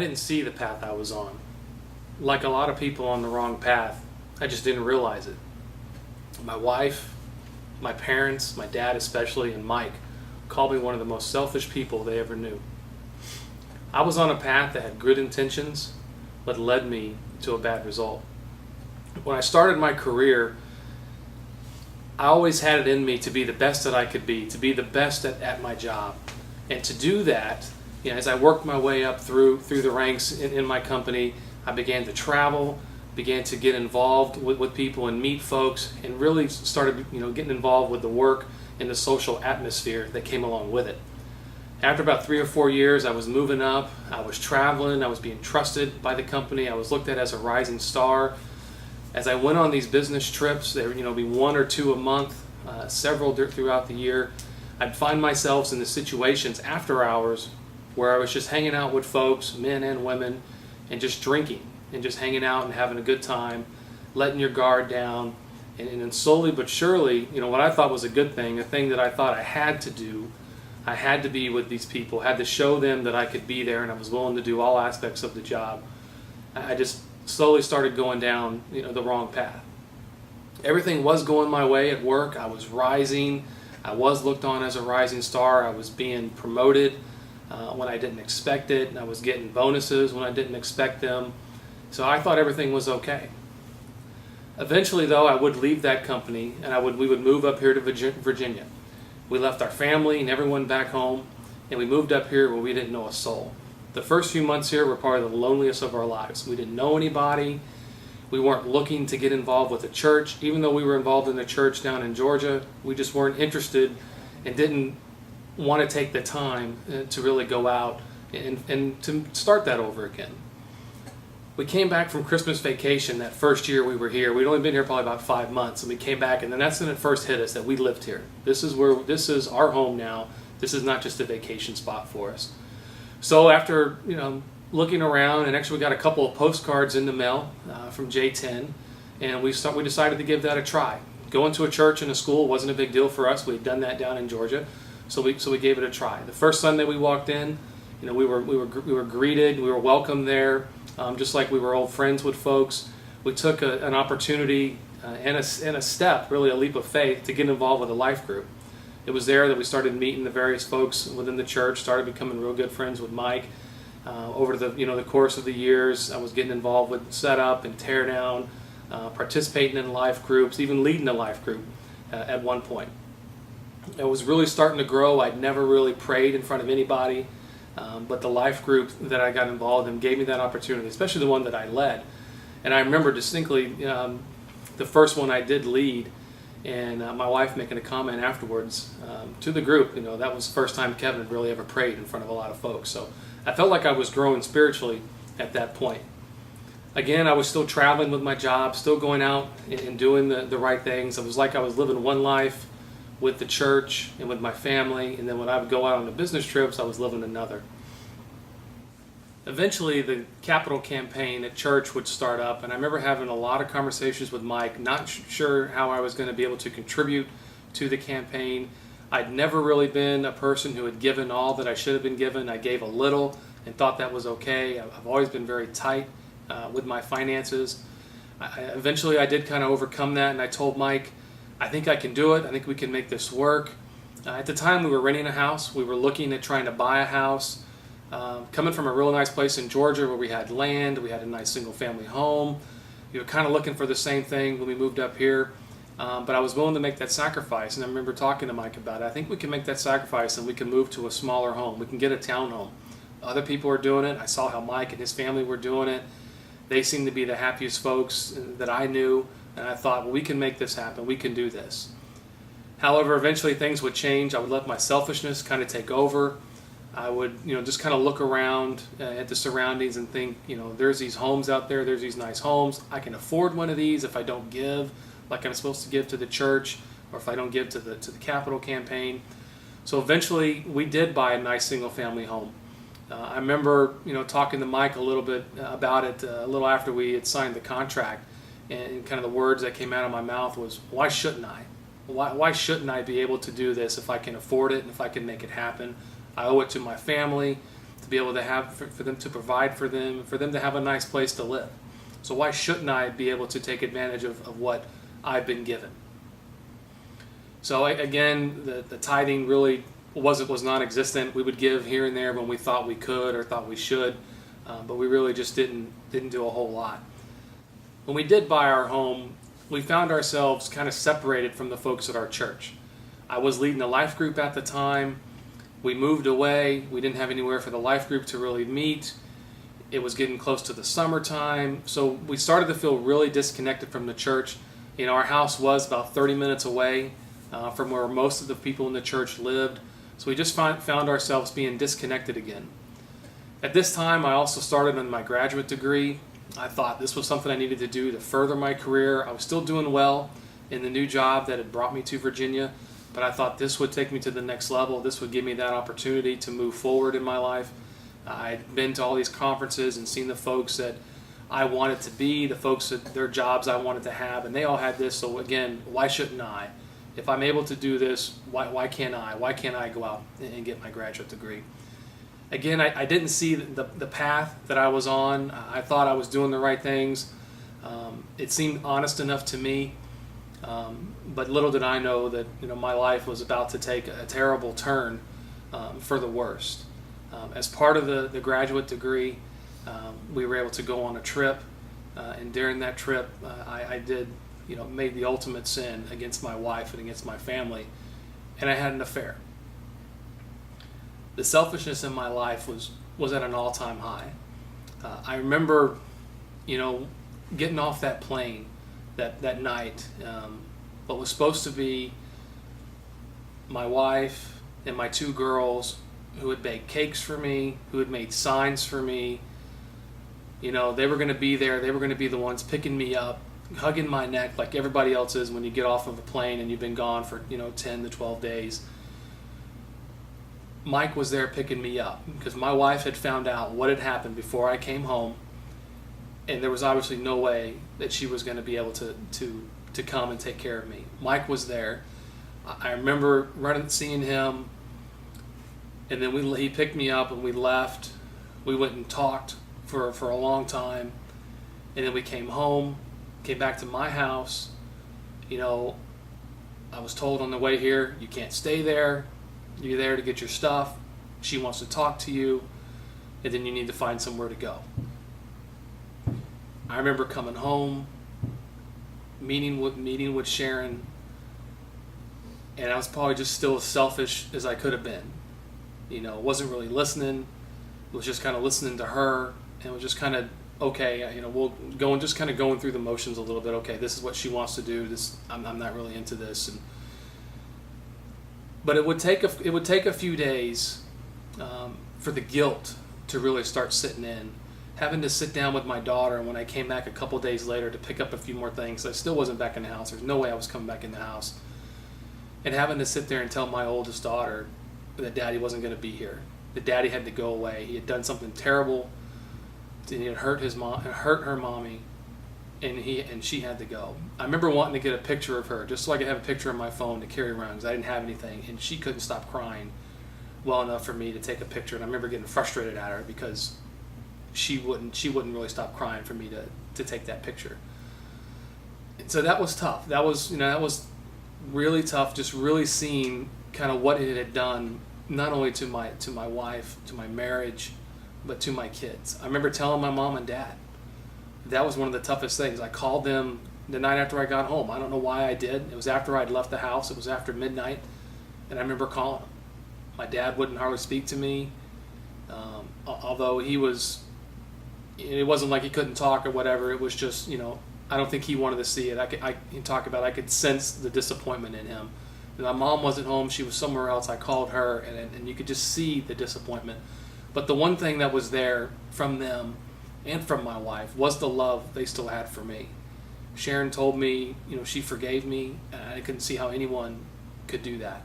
I didn't see the path I was on. Like a lot of people on the wrong path, I just didn't realize it. My wife, my parents, my dad especially, and Mike called me one of the most selfish people they ever knew. I was on a path that had good intentions, but led me to a bad result. When I started my career, I always had it in me to be the best that I could be, to be the best at my job. And to do that, as I worked my way up through the ranks in my company, I began to travel, began to get involved with people and meet folks, and really started getting involved with the work and the social atmosphere that came along with it. After about 3 or 4 years, I was moving up, I was traveling, I was being trusted by the company, I was looked at as a rising star. As I went on these business trips, there would be 1 or 2 a month, several throughout the year, I'd find myself in the situations after hours where I was just hanging out with folks, men and women, and just drinking, and just hanging out and having a good time, letting your guard down, and then slowly but surely, what I thought was a good thing, a thing that I thought I had to do, I had to be with these people, had to show them that I could be there and I was willing to do all aspects of the job. I just slowly started going down the wrong path. Everything was going my way at work. I was rising. I was looked on as a rising star. I was being promoted when I didn't expect it. I was getting bonuses when I didn't expect them. So I thought everything was okay. Eventually, though, I would leave that company and we would move up here to Virginia. We left our family and everyone back home, and we moved up here where we didn't know a soul. The first few months here were probably the loneliest of our lives. We didn't know anybody. We weren't looking to get involved with the church. Even though we were involved in the church down in Georgia, we just weren't interested and didn't want to take the time to really go out and to start that over again. We came back from Christmas vacation that first year we were here. We'd only been here probably about 5 months, and we came back, and then that's when it first hit us that we lived here. This is our home now. This is not just a vacation spot for us. So after looking around, and actually we got a couple of postcards in the mail from J10, and we decided to give that a try. Going to a church and a school wasn't a big deal for us. We had done that down in Georgia, so we gave it a try. The first Sunday we walked in, we were greeted, we were welcomed there, just like we were old friends with folks. We took an opportunity and a step, really a leap of faith, to get involved with a life group. It was there that we started meeting the various folks within the church, started becoming real good friends with Mike. Over the course of the years, I was getting involved with setup and tear down, participating in life groups, even leading a life group at one point. It was really starting to grow. I'd never really prayed in front of anybody, but the life group that I got involved in gave me that opportunity, especially the one that I led. And I remember distinctly the first one I did lead, and my wife making a comment afterwards to the group. That was the first time Kevin had really ever prayed in front of a lot of folks. So I felt like I was growing spiritually at that point. Again, I was still traveling with my job, still going out and doing the right things. It was like I was living one life with the church and with my family, and then when I would go out on the business trips, I was living another. Eventually, the capital campaign at church would start up, and I remember having a lot of conversations with Mike, not sure how I was going to be able to contribute to the campaign. I'd never really been a person who had given all that I should have been given. I gave a little and thought that was okay. I've always been very tight with my finances. Eventually, I did kind of overcome that, and I told Mike, I think I can do it. I think we can make this work. At the time, we were renting a house. We were looking at trying to buy a house. Coming from a real nice place in Georgia where we had land, we had a nice single-family home. We were kind of looking for the same thing when we moved up here. But I was willing to make that sacrifice, and I remember talking to Mike about it. I think we can make that sacrifice and we can move to a smaller home. We can get a townhome. Other people are doing it. I saw how Mike and his family were doing it. They seemed to be the happiest folks that I knew, and I thought, well, we can make this happen. We can do this. However, eventually things would change. I would let my selfishness kind of take over. I would, just kind of look around at the surroundings and think, there's these homes out there. There's these nice homes. I can afford one of these if I don't give like I'm supposed to give to the church, or if I don't give to the capital campaign. So eventually we did buy a nice single-family home. I remember, talking to Mike a little bit about it a little after we had signed the contract, and kind of the words that came out of my mouth was, why shouldn't I? Why shouldn't I be able to do this if I can afford it and if I can make it happen? I owe it to my family, to be able to have, for them to provide for them to have a nice place to live. So why shouldn't I be able to take advantage of what I've been given? So again, the tithing really was non-existent. We would give here and there when we thought we could or thought we should, but we really just didn't do a whole lot. When we did buy our home, we found ourselves kind of separated from the folks at our church. I was leading a life group at the time. We moved away. We didn't have anywhere for the life group to really meet. It was getting close to the summertime, so we started to feel really disconnected from the church. Our house was about 30 minutes away from where most of the people in the church lived, so we just found ourselves being disconnected again. At this time, I also started on my graduate degree. I thought this was something I needed to do to further my career. I was still doing well in the new job that had brought me to Virginia, but I thought this would take me to the next level. This would give me that opportunity to move forward in my life. I'd been to all these conferences and seen the folks that I wanted to be, the folks that their jobs I wanted to have, and they all had this. So again, why shouldn't I? If I'm able to do this, why can't I? Why can't I go out and get my graduate degree? Again, I didn't see the path that I was on. I thought I was doing the right things. It seemed honest enough to me, but little did I know that my life was about to take a terrible turn for the worst. As part of the graduate degree, we were able to go on a trip, and during that trip, I did, made the ultimate sin against my wife and against my family, and I had an affair. The selfishness in my life was at an all-time high. I remember, getting off that plane that night. What was supposed to be my wife and my two girls, who had baked cakes for me, who had made signs for me. They were going to be there. They were going to be the ones picking me up, hugging my neck like everybody else is when you get off of a plane and you've been gone for 10 to 12 days. Mike was there picking me up because my wife had found out what had happened before I came home, and there was obviously no way that she was going to be able to come and take care of me. Mike was there. I remember seeing him. And then he picked me up and we left. We went and talked for a long time. And then we came home, came back to my house. I was told on the way here, you can't stay there. You're there to get your stuff. She wants to talk to you. And then you need to find somewhere to go. I remember coming home, meeting with Sharon. And I was probably just still as selfish as I could have been. Wasn't really listening. Was just kind of listening to her, and was just kind of okay. We'll go and just kind of going through the motions a little bit. Okay, this is what she wants to do. I'm not really into this, but it would take a few days for the guilt to really start sitting in. Having to sit down with my daughter, and when I came back a couple days later to pick up a few more things, I still wasn't back in the house. There's no way I was coming back in the house, and having to sit there and tell my oldest daughter that Daddy wasn't going to be here. That Daddy had to go away. He had done something terrible. And he had hurt her mommy, and she had to go. I remember wanting to get a picture of her just so I could have a picture on my phone to carry around because I didn't have anything, and she couldn't stop crying well enough for me to take a picture. And I remember getting frustrated at her because she wouldn't really stop crying for me to take that picture. And so that was tough. That was really tough. Just really seeing kind of what it had done, not only to my wife, to my marriage, but to my kids. I remember telling my mom and dad. That was one of the toughest things. I called them the night after I got home. I don't know why I did. It was after I'd left the house. It was after midnight, and I remember calling them. My dad wouldn't hardly speak to me, although it wasn't like he couldn't talk or whatever. It was just, I don't think he wanted to see it. I could sense the disappointment in him. My mom wasn't home. She was somewhere else. I called her, and you could just see the disappointment. But the one thing that was there from them and from my wife was the love they still had for me. Sharon told me, she forgave me, and I couldn't see how anyone could do that.